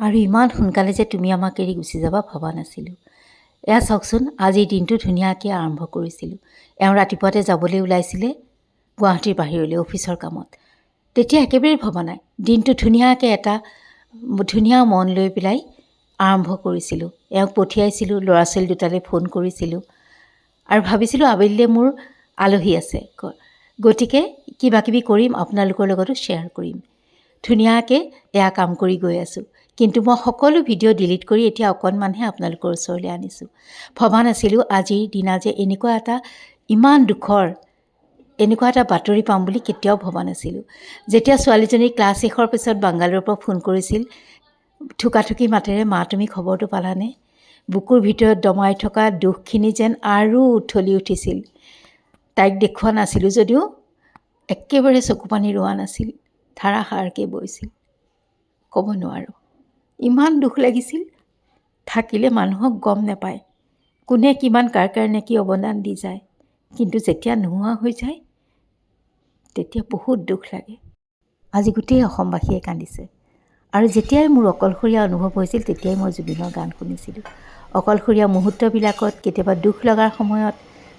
আৰু ইমান সোনকালে যে তুমি আমাক এৰি গুচি যাবা ভবা নাছিলোঁ। এয়া চাওকচোন, আজিৰ দিনটো ধুনীয়াকৈ আৰম্ভ কৰিছিলোঁ। এওঁ ৰাতিপুৱাতে যাবলৈ ওলাইছিলে গুৱাহাটীৰ বাহিৰলৈ অফিচৰ কামত। তেতিয়া একেবাৰে ভবা নাই, দিনটো ধুনীয়াকৈ এটা ধুনীয়া মন লৈ পেলাই আৰম্ভ কৰিছিলোঁ। এওঁক পঠিয়াইছিলোঁ, ল'ৰা ছোৱালী দুটালৈ ফোন কৰিছিলোঁ আৰু ভাবিছিলোঁ আবেলিলৈ মোৰ আলহী আছে, গতিকে কিবা কিবি কৰিম, আপোনালোকৰ লগতো শ্বেয়াৰ কৰিম। ধুনীয়াকৈ এয়া কাম কৰি গৈ আছোঁ। কিন্তু মই সকলো ভিডিঅ' ডিলিট কৰি এতিয়া অকণমানহে আপোনালোকৰ ওচৰলৈ আনিছোঁ। ভবা নাছিলোঁ আজিৰ দিনা যে এনেকুৱা এটা ইমান দুখৰ এনেকুৱা এটা বাতৰি পাম বুলি কেতিয়াও ভবা নাছিলোঁ। যেতিয়া ছোৱালীজনীৰ ক্লাছ শেষৰ পিছত বাংগালোৰৰ পৰা ফোন কৰিছিল, থুকাথুকি মাতেৰে, মা তুমি খবৰটো পালানে? বুকুৰ ভিতৰত দমাই থকা দুখখিনি যেন আৰু উঠলি উঠিছিল। তাইক দেখুওৱা নাছিলোঁ যদিও একেবাৰে চকু পানী ৰোৱা নাছিল, ধাৰাসাৰকৈ বৈছিল। ক'ব নোৱাৰোঁ, ইমান দুখ লাগিছিল। থাকিলে মানুহক গম নাপায় কোনে কিমান কাৰ কাৰণে কি অৱদান দি যায়, কিন্তু যেতিয়া নোহোৱা হৈ যায় তেতিয়া বহুত দুখ লাগে। আজি গোটেই অসমবাসীয়ে কান্দিছে। আৰু যেতিয়াই মোৰ অকলশৰীয়া অনুভৱ হৈছিল তেতিয়াই মই জুবিনৰ গান শুনিছিলোঁ। অকলশৰীয়া মুহূৰ্তবিলাকত কেতিয়াবা দুখ লগাৰ সময়ত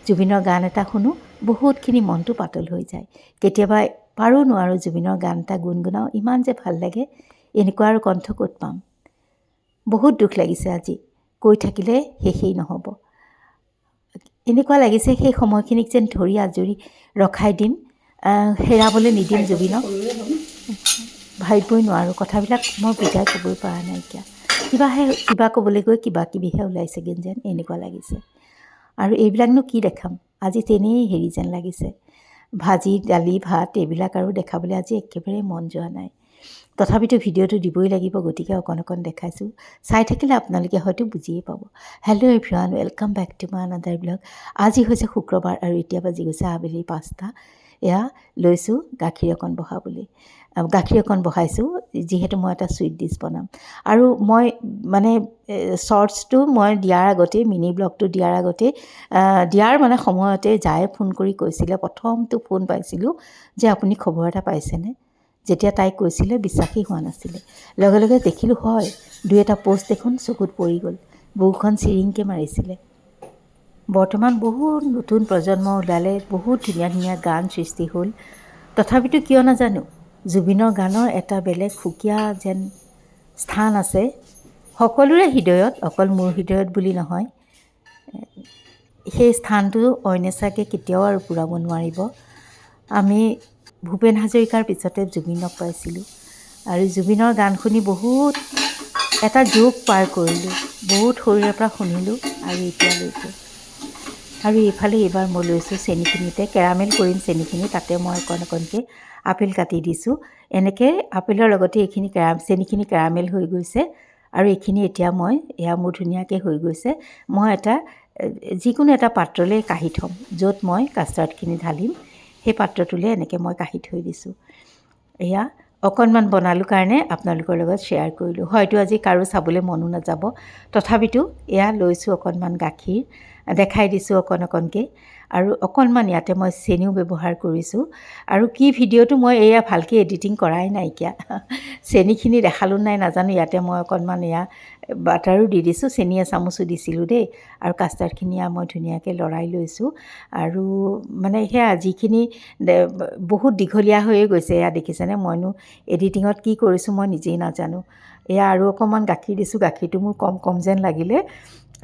জুবিনৰ গান এটা শুনো, বহুতখিনি মনটো পাতল হৈ যায়। কেতিয়াবা পাৰোঁ নোৱাৰোঁ জুবিনৰ গান এটা গুণগুণাওঁ, ইমান যে ভাল লাগে। এনেকুৱা আৰু কণ্ঠ ক'ত পাম। বহুত দুখ লাগিছে আজি, কৈ থাকিলে শেষেই নহ'ব। এনেকুৱা লাগিছে সেই সময়খিনিক যেন ধৰি আজৰি ৰখাই দিম, হেৰাবলৈ নিদিম জুবিনক। ভাবিবই নোৱাৰোঁ, কথাবিলাক মই বুজাই ক'বই পৰা নাইকিয়া। কিবা ক'বলৈ গৈ কিবা কিবিহে ওলাইছেগৈ যেন এনেকুৱা লাগিছে। আৰু এইবিলাকনো কি দেখাম, আজি তেনেই হেৰি যেন লাগিছে। ভাজি দালি ভাত এইবিলাক আৰু দেখাবলৈ আজি একেবাৰে মন যোৱা নাই। তথাপিতো ভিডিঅ'টো দিবই লাগিব, গতিকে অকণ অকণ দেখাইছোঁ। চাই থাকিলে আপোনালোকে হয়তো বুজিয়ে পাব। Hello' everyone, welcome back to my another blog. আজি হৈছে শুক্ৰবাৰ আৰু এতিয়া বাজি গৈছে আবেলি 5টা। এয়া লৈছোঁ গাখীৰ অকণ বহাবলৈ। গাখীৰ অকণ বহাইছোঁ যিহেতু মই এটা চুইট ডিছ বনাম। আৰু মই মানে শ্বৰ্টছটো মই দিয়াৰ আগতেই, মিনি ব্লগটো দিয়াৰ আগতেই, দিয়াৰ মানে সময়তে যায়ে ফোন কৰি কৈছিলে, প্ৰথমটো ফোন পাইছিলোঁ যে আপুনি খবৰ এটা পাইছেনে? যেতিয়া তাই কৈছিলে বিশ্বাসেই হোৱা নাছিলে। লগে লগে দেখিলোঁ হয়, দুই এটা পোষ্ট দেখোন চকুত পৰি গ'ল। বুকুখন চিৰিংকৈ মাৰিছিলে। বৰ্তমান বহুত নতুন প্ৰজন্ম ওলালে, বহুত ধুনীয়া ধুনীয়া গান সৃষ্টি হ'ল। তথাপিতো কিয় নাজানো জুবিনৰ গানৰ এটা বেলেগ সুকীয়া যেন স্থান আছে সকলোৰে হৃদয়ত, অকল মোৰ হৃদয়ত বুলি নহয়। সেই স্থানটো অইনে চাগে কেতিয়াও আৰু পূৰাব নোৱাৰিব। আমি ভূপেন হাজৰিকাৰ পিছতে জুবিনক পাইছিলোঁ আৰু জুবিনৰ গান শুনি বহুত এটা যুগ পাৰ কৰিলোঁ। বহুত সৰুৰে পৰা শুনিলোঁ আৰু এতিয়ালৈকে। আৰু এইফালে এইবাৰ মই লৈছোঁ চেনিখিনিতে কেৰামেল কৰিম চেনিখিনি, তাতে মই অকণ অকণকৈ আপেল কাটি দিছোঁ। এনেকৈ আপেলৰ লগতে এইখিনি চেনিখিনি কেৰামেল হৈ গৈছে আৰু এইখিনি এতিয়া মই এয়া মোৰ ধুনীয়াকৈ হৈ গৈছে। মই যিকোনো এটা পাত্ৰলৈ কাঢ়ি থ'ম, য'ত মই কাষ্টাৰ্ডখিনি ঢালিম। সেই পাত্ৰটোলৈ এনেকৈ মই কাঢ়ি থৈ দিছোঁ। এয়া অকণমান বনালোঁ কাৰণে আপোনালোকৰ লগত শ্বেয়াৰ কৰিলোঁ। হয়তো আজি কাৰো চাবলৈ মনো নাযাব, তথাপিতো এয়া লৈছোঁ অকণমান গাখীৰ, দেখাই দিছোঁ অকণ অকণকৈ। আৰু অকণমান ইয়াতে মই চেনিও ব্যৱহাৰ কৰিছোঁ। আৰু কি ভিডিঅ'টো মই এয়া ভালকৈ এডিটিং কৰাই নাইকিয়া, চেনিখিনি দেখালোঁ নাই নাজানো। ইয়াতে মই অকণমান এয়া বাটাৰো দি দিছোঁ, চেনি এচামুচো দিছিলোঁ দেই। আৰু কাষ্টাৰ্ডখিনি মই ধুনীয়াকৈ লৰাই লৈছোঁ। আৰু মানে সেয়া যিখিনি বহুত দীঘলীয়া হৈয়ে গৈছে, এয়া দেখিছেনে? মইনো এডিটিঙত কি কৰিছোঁ মই নিজেই নাজানো। এয়া আৰু অকণমান গাখীৰ দিছোঁ, গাখীৰটো মোৰ কম কম যেন লাগিলে।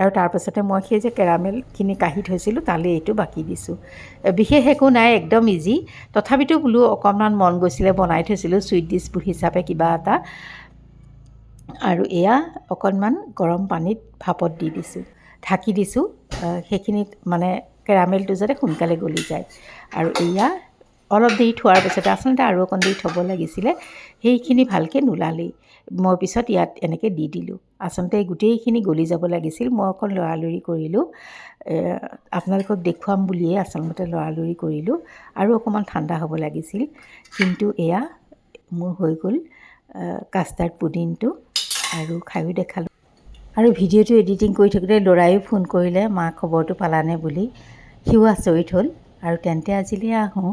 আৰু তাৰপাছতে মই সেই যে কেৰামেলখিনি কাঢ়ি থৈছিলোঁ তালৈ এইটো বাকি দিছোঁ। বিশেষ একো নাই, একদম ইজি। তথাপিতো বোলো অকণমান মন গৈছিলে বনাই থৈছিলোঁ চুইট ডিছ হিচাপে কিবা এটা। আৰু এয়া অকণমান গৰম পানীত ভাপত দি দিছোঁ, ঢাকি দিছোঁ, সেইখিনিত মানে কেৰামেলটো যাতে সোনকালে গলি যায়। আৰু এয়া অলপ দেৰি থোৱাৰ পিছতে, আচলতে আৰু অকণ দেৰি থ'ব লাগিছিলে, সেইখিনি ভালকৈ নোলালেই। মই পিছত ইয়াত এনেকৈ দি দিলোঁ। আচলতে গোটেইখিনি গলি যাব লাগিছিল, মই অকণ লৰালৰি কৰিলোঁ। আপোনালোকক দেখুৱাম বুলিয়েই আচলতে লৰালৰি কৰিলোঁ। আৰু অকণমান ঠাণ্ডা হ'ব লাগিছিল, কিন্তু এয়া মোৰ হৈ গ'ল কাষ্টাৰ্ড পুডিংটো। আৰু খায়ো দেখালোঁ। আৰু ভিডিঅ'টো এডিটিং কৰি থাকোঁতে ল'ৰায়ো ফোন কৰিলে, মা খবৰটো পালানে বুলি। সিও আচৰিত হ'ল। আৰু তেন্তে আজিলৈ আহোঁ।